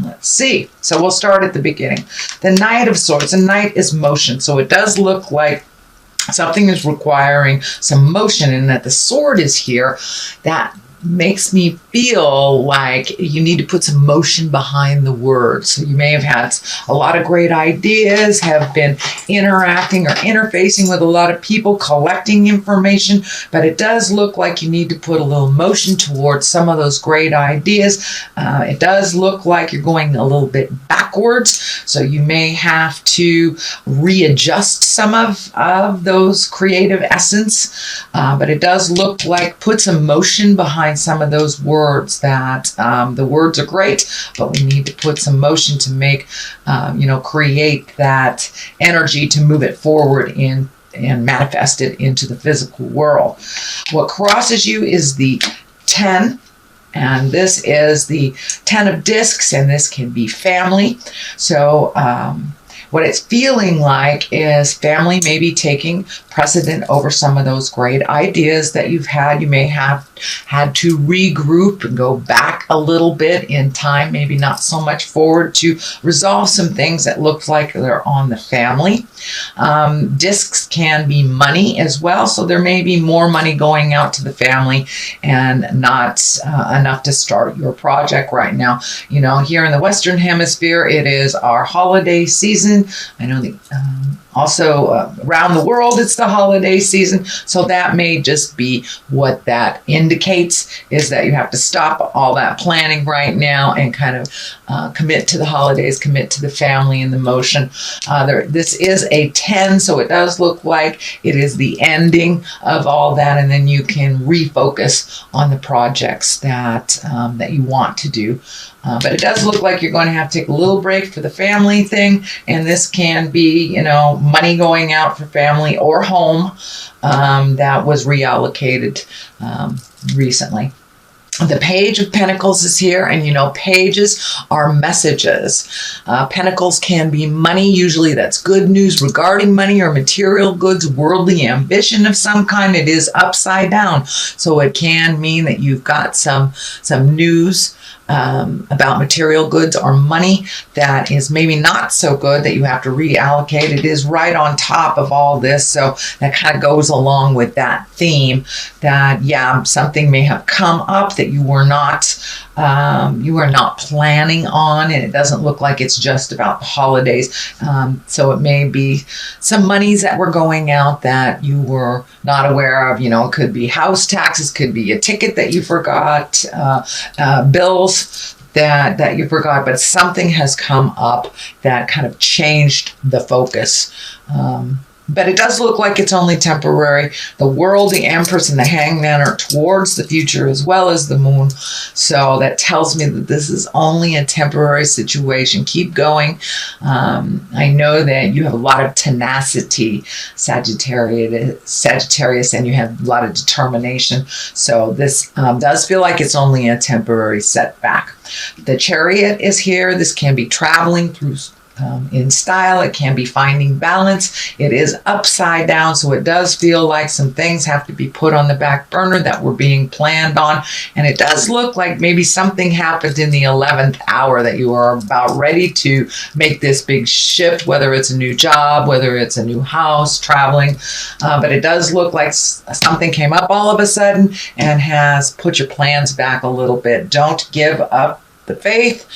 Let's see. So we'll start at the beginning. The Knight of Swords. The Knight is motion. So it does look like something is requiring some motion, and that the sword is here. That makes me feel like you need to put some motion behind the words. So you may have had a lot of great ideas, have been interacting or interfacing with a lot of people, collecting information, but it does look like you need to put a little motion towards some of those great ideas. It does look like you're going a little bit backwards, so you may have to readjust some of those creative essence, but it does look like put some motion behind some of those words. That the words are great, but we need to put some motion to make, create that energy to move it forward and manifest it into the physical world. What crosses you is the 10. And this is the 10 of discs, and this can be family. So what it's feeling like is family maybe taking precedent over some of those great ideas that you've had. You may have had to regroup and go back a little bit in time, maybe not so much forward, to resolve some things that look like they're on the family. Discs can be money as well, so there may be more money going out to the family and not enough to start your project right now. You know, here in the Western Hemisphere, it is our holiday season. I know also around the world it's the holiday season, so that may just be what that indicates, is that you have to stop all that planning right now and kind of commit to the holidays, commit to the family and the motion. This is a 10, so it does look like it is the ending of all that, and then you can refocus on the projects that you want to do. But it does look like you're going to have to take a little break for the family thing, and this can be, money going out for family or home that was reallocated recently. The Page of Pentacles is here, and pages are messages. Pentacles can be money. Usually that's good news regarding money or material goods, worldly ambition of some kind. It is upside down, so it can mean that you've got some news about material goods or money that is maybe not so good, that you have to reallocate. It is right on top of all this, so that kind of goes along with that theme that, something may have come up that you were not planning on, and it doesn't look like it's just about the holidays. So it may be some monies that were going out that you were not aware of. It could be house taxes, could be a ticket that you forgot, bills that you forgot, but something has come up that kind of changed the focus. But it does look like it's only temporary. The World, the Empress, and the Hangman are towards the future as well as the Moon. So that tells me that this is only a temporary situation. Keep going. I know that you have a lot of tenacity, Sagittarius, and you have a lot of determination. So this does feel like it's only a temporary setback. The Chariot is here. This can be traveling through in style. It can be finding balance. It is upside down, so it does feel like some things have to be put on the back burner that were being planned on, and it does look like maybe something happened in the 11th hour that you are about ready to make this big shift, whether it's a new job, whether it's a new house, traveling, but it does look like something came up all of a sudden and has put your plans back a little bit. Don't give up the faith.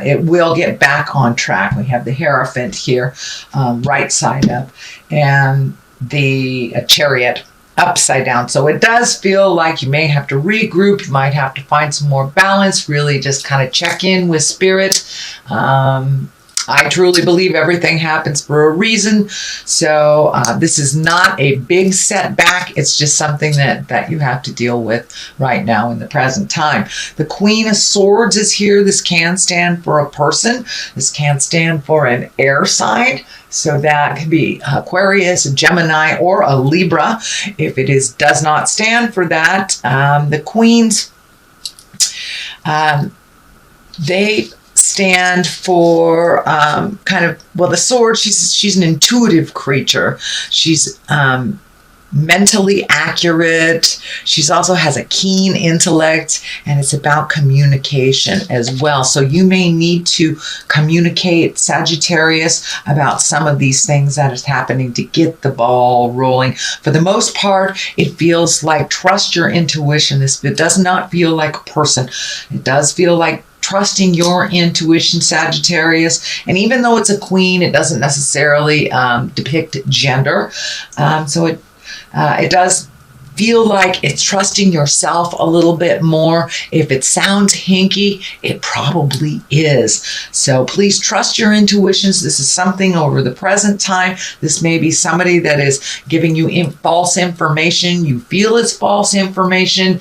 It will get back on track. We have the Hierophant here, right side up, and the Chariot upside down. So it does feel like you may have to regroup. You might have to find some more balance, really just kind of check in with spirit. I truly believe everything happens for a reason. So this is not a big setback. It's just something that you have to deal with right now in the present time. The Queen of Swords is here. This can stand for a person. This can stand for an air sign. So that could be Aquarius, a Gemini, or a Libra. If it does not stand for that, the Queens, they stand for the sword. She's an intuitive creature. She's mentally accurate. She also has a keen intellect, and it's about communication as well. So you may need to communicate, Sagittarius, about some of these things that is happening to get the ball rolling. For the most part, it feels like trust your intuition. It does not feel like a person. It does feel like trusting your intuition, Sagittarius. And even though it's a queen, it doesn't necessarily depict gender. So it does feel like it's trusting yourself a little bit more. If it sounds hinky, it probably is. So please trust your intuitions. This is something over the present time. This may be somebody that is giving you false information. You feel it's false information.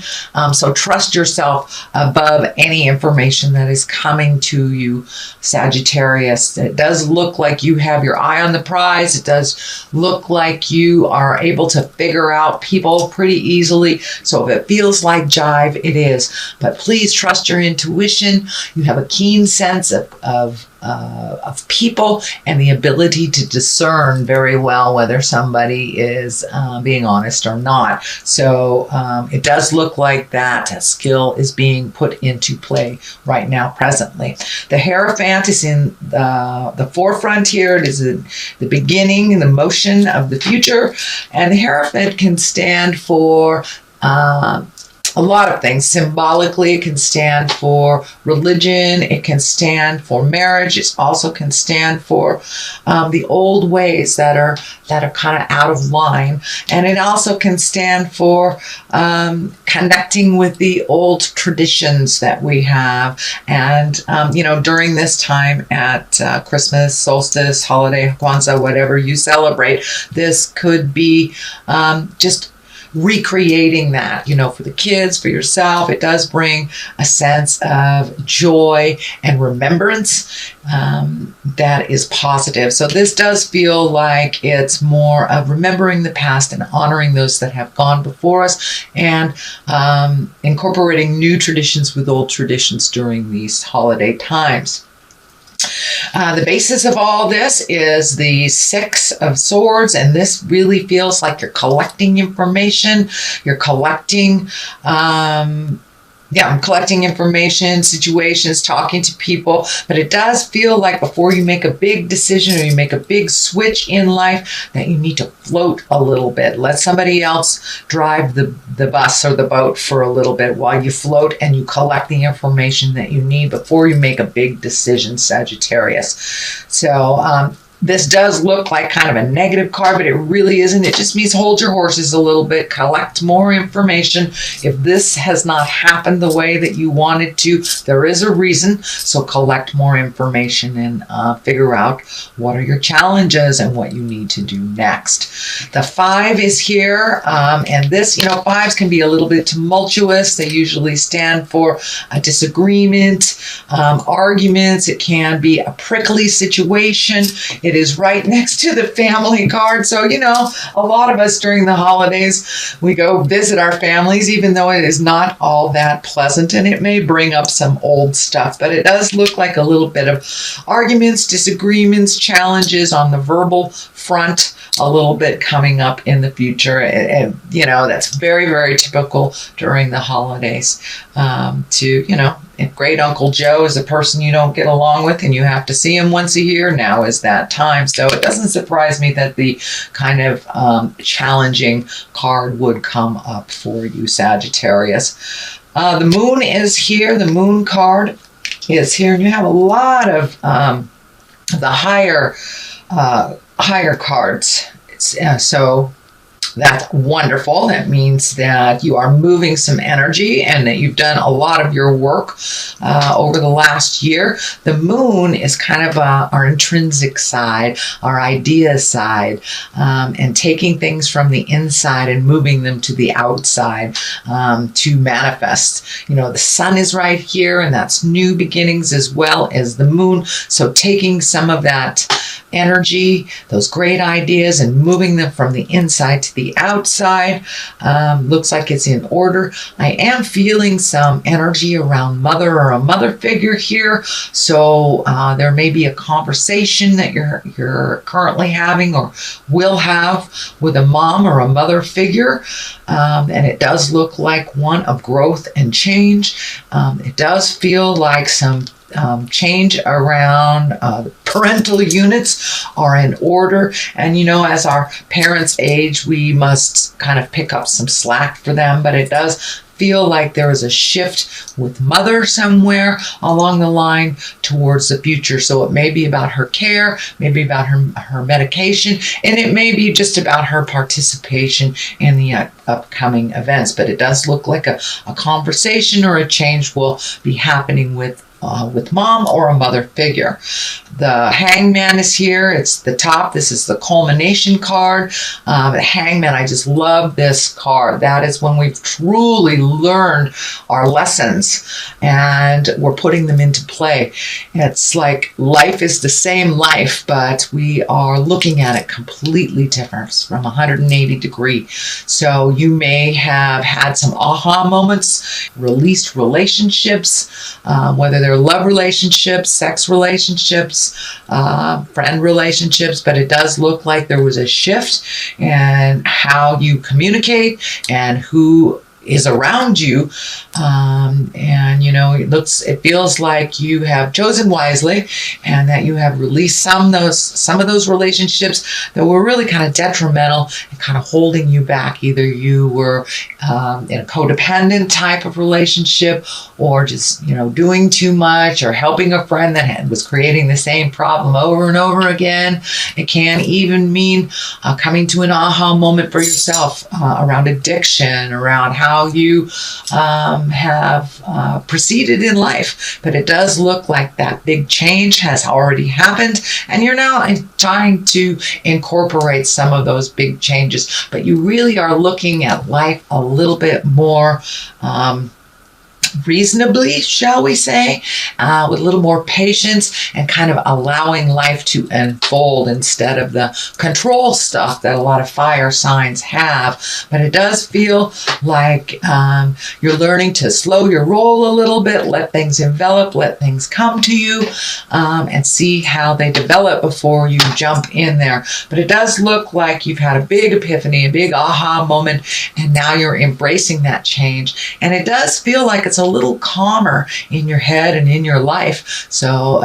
So trust yourself above any information that is coming to you, Sagittarius. It does look like you have your eye on the prize. It does look like you are able to figure out people pretty easily. So if it feels like jive, it is. But please trust your intuition. You have a keen sense of people and the ability to discern very well whether somebody is being honest or not. So it does look like that skill is being put into play right now, presently. The Hierophant is in the forefront here. It is the beginning and the motion of the future. And the Hierophant can stand for a lot of things. Symbolically, it can stand for religion. It can stand for marriage. It also can stand for the old ways that are kind of out of line. And it also can stand for connecting with the old traditions that we have. And, during this time at Christmas, solstice, holiday, Kwanzaa, whatever you celebrate, this could be just recreating that, for the kids, for yourself. It does bring a sense of joy and remembrance that is positive. So this does feel like it's more of remembering the past and honoring those that have gone before us, and incorporating new traditions with old traditions during these holiday times. The basis of all this is the Six of Swords, and this really feels like you're collecting information. You're collecting, I'm collecting information, situations, talking to people, but it does feel like before you make a big decision or you make a big switch in life, that you need to float a little bit. Let somebody else drive the bus or the boat for a little bit while you float and you collect the information that you need before you make a big decision, Sagittarius. So, this does look like kind of a negative card, but it really isn't. It just means hold your horses a little bit, collect more information. If this has not happened the way that you wanted to, there is a reason. So collect more information and figure out what are your challenges and what you need to do next. The 5 is here, and this, fives can be a little bit tumultuous. They usually stand for a disagreement, arguments. It can be a prickly situation. It is right next to the family card. So, a lot of us during the holidays, we go visit our families, even though it is not all that pleasant, and it may bring up some old stuff, but it does look like a little bit of arguments, disagreements, challenges on the verbal front, a little bit coming up in the future. And that's very, very typical during the holidays. If great Uncle Joe is a person you don't get along with and you have to see him once a year, now is that time. So it doesn't surprise me that the kind of challenging card would come up for you, Sagittarius. The moon is here. The moon card is here. And you have a lot of the higher cards. So that's wonderful. That means that you are moving some energy and that you've done a lot of your work over the last year. The moon is kind of our intrinsic side, our idea side, and taking things from the inside and moving them to the outside to manifest. The sun is right here, and that's new beginnings as well as the moon. So taking some of that energy, those great ideas, and moving them from the inside to to the outside. Looks like it's in order. I am feeling some energy around mother or a mother figure here. So there may be a conversation that you're currently having or will have with a mom or a mother figure. And it does look like one of growth and change. It does feel like some change around parental units are in order. And as our parents age, we must kind of pick up some slack for them, but it does feel like there is a shift with mother somewhere along the line towards the future. So it may be about her care, maybe about her medication, and it may be just about her participation in the upcoming events. But it does look like a conversation or a change will be happening with mom or a mother figure. The Hangman is here. It's the top. This is the culmination card. The Hangman, I just love this card. That is when we've truly learned our lessons and we're putting them into play. It's like life is the same life, but we are looking at it completely different from 180 degrees. So you may have had some aha moments, released relationships, whether they're love relationships, sex relationships, friend relationships, but it does look like there was a shift in how you communicate and who is around you. It feels like you have chosen wisely and that you have released some of those relationships that were really kind of detrimental and kind of holding you back. Either you were in a codependent type of relationship or just, doing too much or helping a friend that was creating the same problem over and over again. It can even mean coming to an aha moment for yourself around addiction, around how you have proceeded in life. But it does look like that big change has already happened and you're now trying to incorporate some of those big changes, but you really are looking at life a little bit more reasonably, shall we say, with a little more patience and kind of allowing life to unfold instead of the control stuff that a lot of fire signs have. But it does feel like you're learning to slow your roll a little bit, let things envelop, let things come to you, and see how they develop before you jump in there. But it does look like you've had a big epiphany, a big aha moment, and now you're embracing that change. And it does feel like it's a little calmer in your head and in your life. So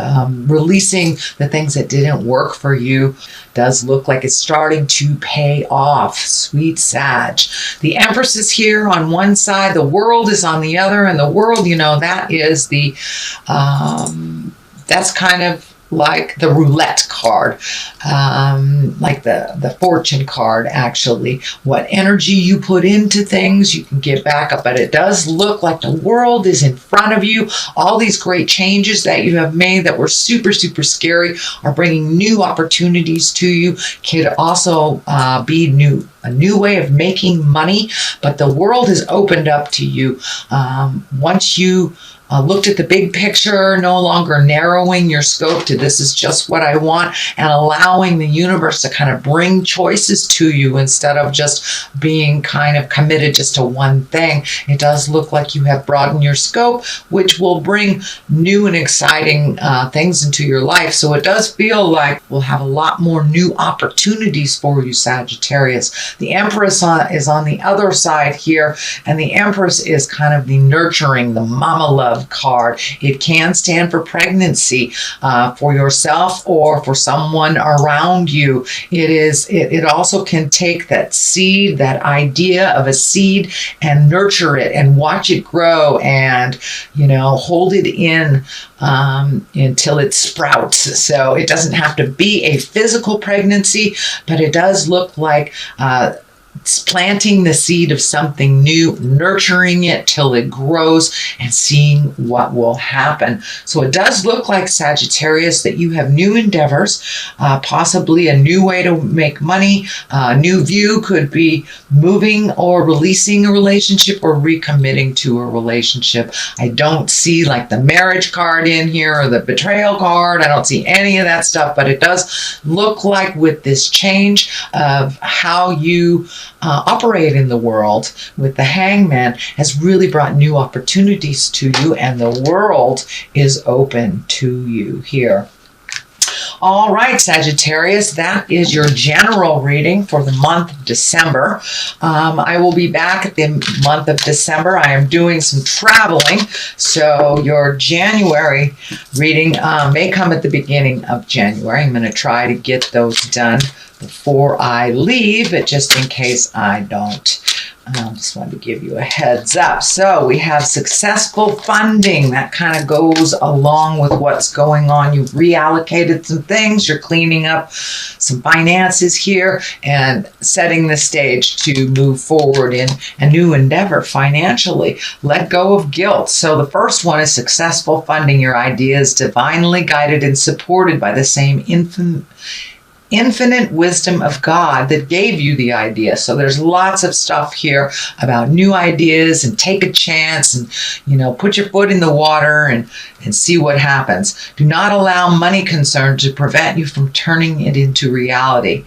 releasing the things that didn't work for you does look like it's starting to pay off. Sweet Sag. The Empress is here on one side, the World is on the other, and the World, that is the that's kind of like the roulette card, like the fortune card, actually. What energy you put into things, you can get back up. But it does look like the World is in front of you. All these great changes that you have made that were super, super scary are bringing new opportunities to you. Could also be a new way of making money. But the World has opened up to you. Once you looked at the big picture, no longer narrowing your scope to this is just what I want, and allowing the universe to kind of bring choices to you instead of just being kind of committed just to one thing. It does look like you have broadened your scope, which will bring new and exciting things into your life. So it does feel like we'll have a lot more new opportunities for you, Sagittarius. The Empress is on the other side here, and the Empress is kind of the nurturing, the mama love card. It can stand for pregnancy for yourself or for someone around you. It also can take that seed, that idea of a seed, and nurture it and watch it grow and hold it in until it sprouts. So it doesn't have to be a physical pregnancy, but it does look like it's planting the seed of something new, nurturing it till it grows, and seeing what will happen. So it does look like, Sagittarius, that you have new endeavors, possibly a new way to make money. A new view could be moving or releasing a relationship or recommitting to a relationship. I don't see like the marriage card in here or the betrayal card. I don't see any of that stuff, but it does look like with this change of how you operate in the world with the Hangman has really brought new opportunities to you, and the world is open to you here. All right, Sagittarius, that is your general reading for the month of December. I will be back at the month of December. I am doing some traveling, so your January reading may come at the beginning of January. I'm going to try to get those done before I leave, but just in case I don't. Just wanted to give you a heads up. So we have successful funding. That kind of goes along with what's going on. You've reallocated some things. You're cleaning up some finances here and setting the stage to move forward in a new endeavor financially. Let go of guilt. So the first one is successful funding. Your idea is divinely guided and supported by the same infinite wisdom of God that gave you the idea. So there's lots of stuff here about new ideas, and take a chance and, put your foot in the water and see what happens. Do not allow money concern to prevent you from turning it into reality.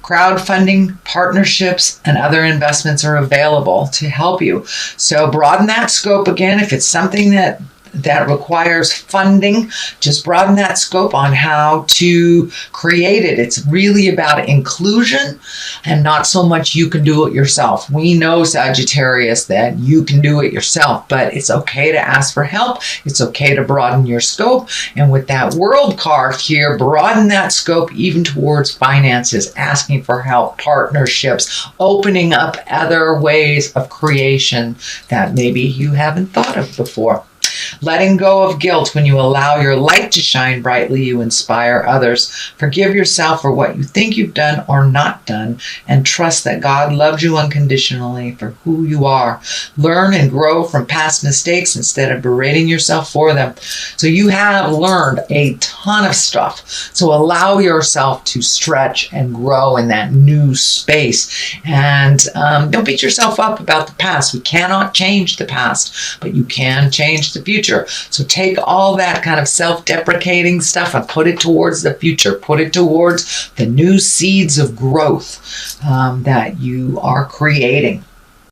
Crowdfunding, partnerships, and other investments are available to help you. So broaden that scope again. If it's something that requires funding, just broaden that scope on how to create it. It's really about inclusion and not so much you can do it yourself. We know, Sagittarius, that you can do it yourself, but it's okay to ask for help. It's okay to broaden your scope. And with that World card here, broaden that scope even towards finances, asking for help, partnerships, opening up other ways of creation that maybe you haven't thought of before. Letting go of guilt. When you allow your light to shine brightly, you inspire others. Forgive yourself for what you think you've done or not done, and trust that God loves you unconditionally for who you are. Learn and grow from past mistakes instead of berating yourself for them. So you have learned a ton of stuff. So allow yourself to stretch and grow in that new space. And don't beat yourself up about the past. We cannot change the past, but you can change the future. So take all that kind of self-deprecating stuff and put it towards the future. Put it towards the new seeds of growth that you are creating.